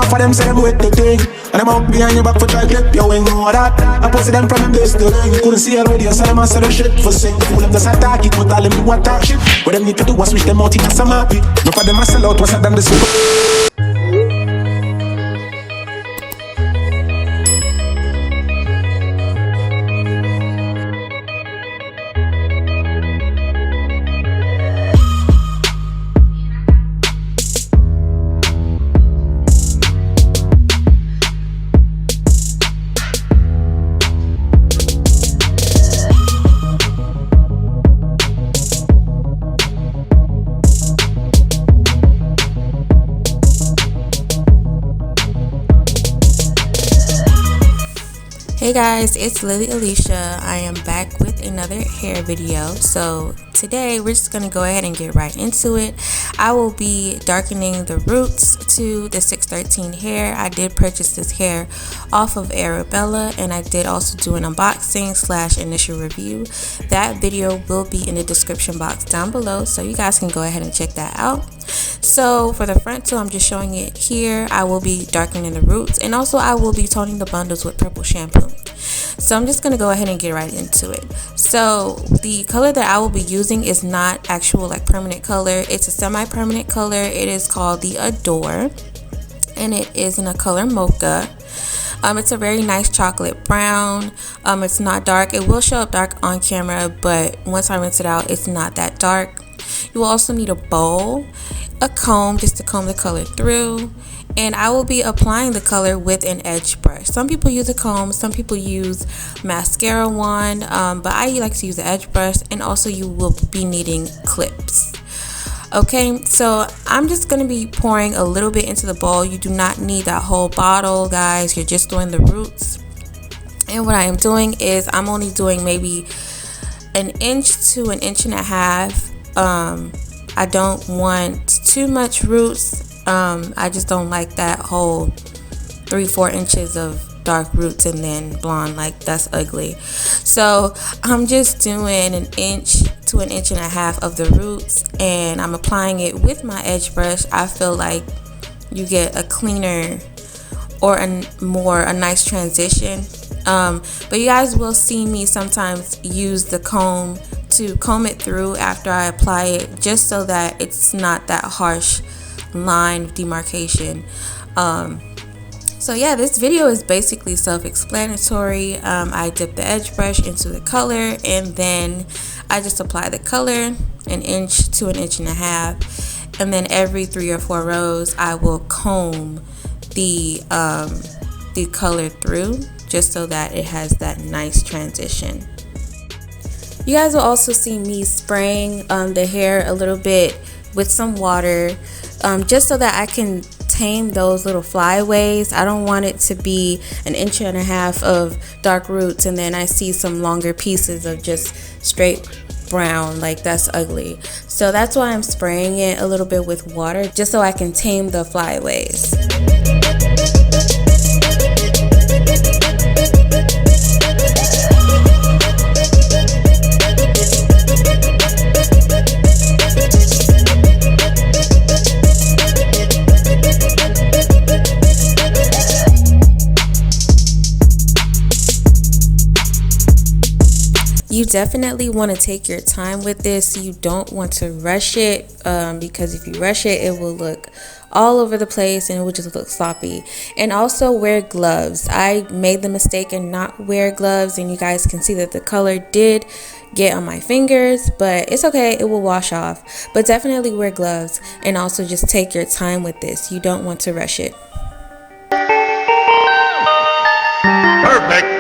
Half of them say them with the thing, and them out behind your back for try clip your wing. Know that I posted them from them this to them. You couldn't see already, so them answer the shit for sing. Fool them just attack it, but all them do what talk shit. What them need to do was switch them out in some happy. No for them I sell out, what's that than the super. Hey guys, it's lilyalecia. I am back with another hair video. So today we're just gonna go ahead and get right into it. I will be darkening the roots to the 613 hair. I did purchase this hair off of Arabella, and I did also do an unboxing / initial review. That video will be in the description box down below, so you guys can go ahead and check that out. So for the frontal, I'm just showing it here. I will be darkening the roots, and also I will be toning the bundles with purple shampoo. So I'm just gonna go ahead and get right into it. So the color that I will be using is not actual like permanent color. It's a semi-permanent color. It is called the Adore, and it is in a color mocha. It's a very nice chocolate brown. It's not dark. It will show up dark on camera, but once I rinse it out, it's not that dark. You will also need a bowl, a comb just to comb the color through, and I will be applying the color with an edge brush. Some people use a comb, some people use mascara wand, but I like to use the edge brush, and also you will be needing clips. Okay, so I'm just going to be pouring a little bit into the bowl. You do not need that whole bottle, guys. You're just doing the roots. And what I am doing is I'm only doing maybe 1 inch to 1.5 inches. I don't want too much roots. I just don't like that whole 3-4 inches of dark roots and then blonde. Like, that's ugly. So I'm just doing 1 inch to 1.5 inches of the roots, and I'm applying it with my edge brush. I feel like you get a cleaner or a nice transition. But you guys will see me sometimes use the comb to comb it through after I apply it, just so that it's not that harsh line of demarcation. So yeah, this video is basically self-explanatory. I dip the edge brush into the color, and then I just apply the color 1 inch to 1.5 inches, and then every 3 or 4 rows I will comb the color through, just so that it has that nice transition. You guys will also see me spraying the hair a little bit with some water, just so that I can tame those little flyaways. I don't want it to be 1.5 inches of dark roots and then I see some longer pieces of just straight brown. Like, that's ugly. So that's why I'm spraying it a little bit with water, just so I can tame the flyaways. You definitely want to take your time with this. You don't want to rush it, because if you rush it, it will look all over the place and it will just look sloppy. And also wear gloves. I made the mistake and not wear gloves, and you guys can see that the color did get on my fingers, but it's okay, it will wash off. But definitely wear gloves, and also just take your time with this. You don't want to rush it. Perfect.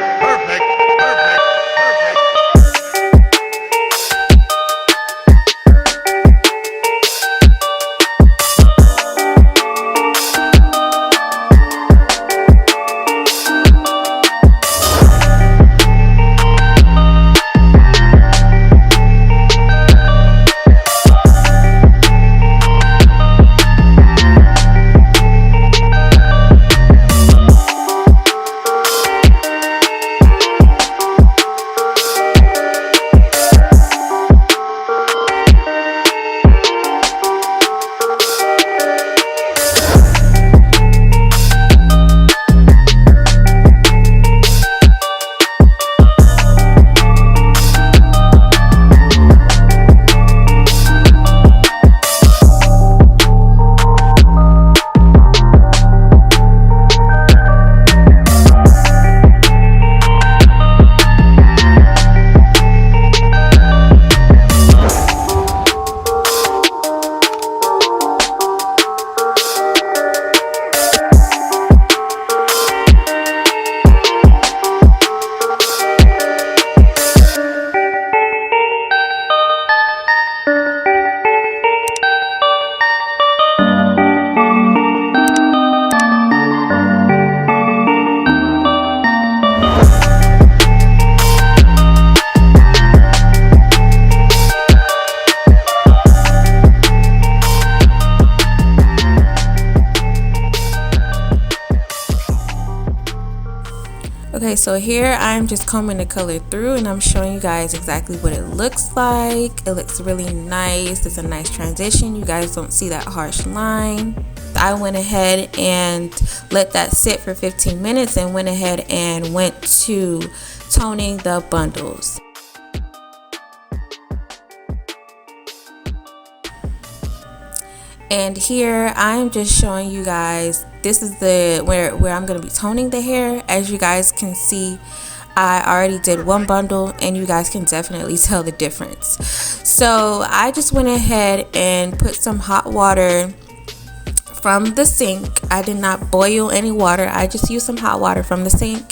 Okay, so here I'm just combing the color through and I'm showing you guys exactly what it looks like. It looks really nice. It's a nice transition. You guys don't see that harsh line. I went ahead and let that sit for 15 minutes and went ahead and went to toning the bundles. And here I'm just showing you guys, this is the where I'm going to be toning the hair. As you guys can see, I already did one bundle and you guys can definitely tell the difference. So I just went ahead and put some hot water from the sink. I did not boil any water. I just used some hot water from the sink,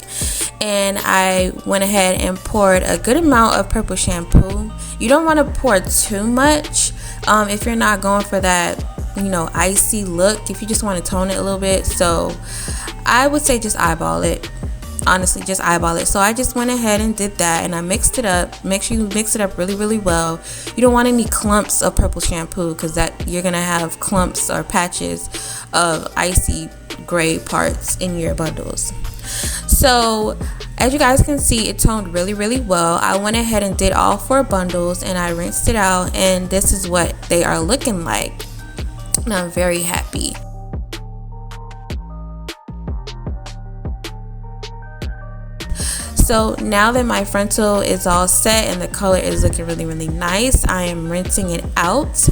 and I went ahead and poured a good amount of purple shampoo. You don't want to pour too much if you're not going for that, you know, icy look. If you just want to tone it a little bit, so I would say just eyeball it. Honestly, just eyeball it. So I just went ahead and did that, and I mixed it up. Make sure you mix it up really well. You don't want any clumps of purple shampoo, because that you're gonna have clumps or patches of icy gray parts in your bundles. So as you guys can see, it toned really well. I went ahead and did all 4 bundles and I rinsed it out, and this is what they are looking like, and I'm very happy. So now that my frontal is all set and the color is looking really nice, I am rinsing it out.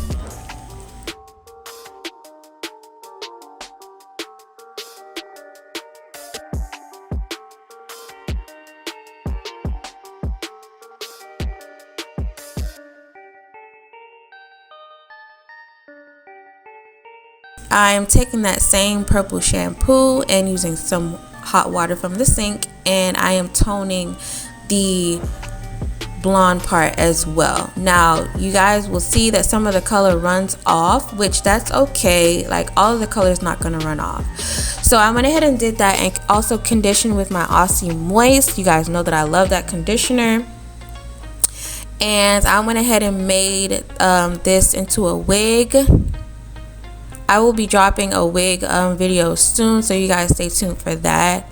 I am taking that same purple shampoo and using some hot water from the sink, and I am toning the blonde part as well. Now you guys will see that some of the color runs off, which that's okay. Like, all of the color is not going to run off. So I went ahead and did that, and also conditioned with my Aussie Moist. You guys know that I love that conditioner. And I went ahead and made this into a wig. I will be dropping a wig video soon, so you guys stay tuned for that.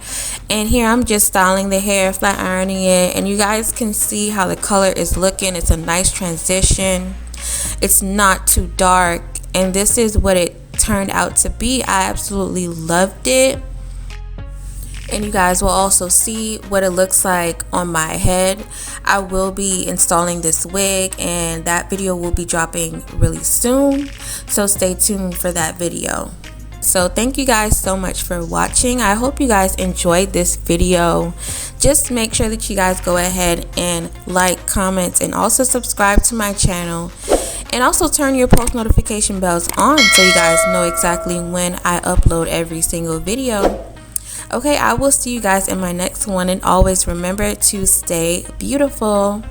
And here I'm just styling the hair, flat ironing it, and you guys can see how the color is looking. It's a nice transition. It's not too dark, and this is what it turned out to be. I absolutely loved it. And you guys will also see what it looks like on my head. I will be installing this wig, and that video will be dropping really soon, so stay tuned for that video. So thank you guys so much for watching. I hope you guys enjoyed this video. Just make sure that you guys go ahead and like, comment, and also subscribe to my channel, and also turn your post notification bells on so you guys know exactly when I upload every single video. Okay, I will see you guys in my next one, and always remember to stay beautiful.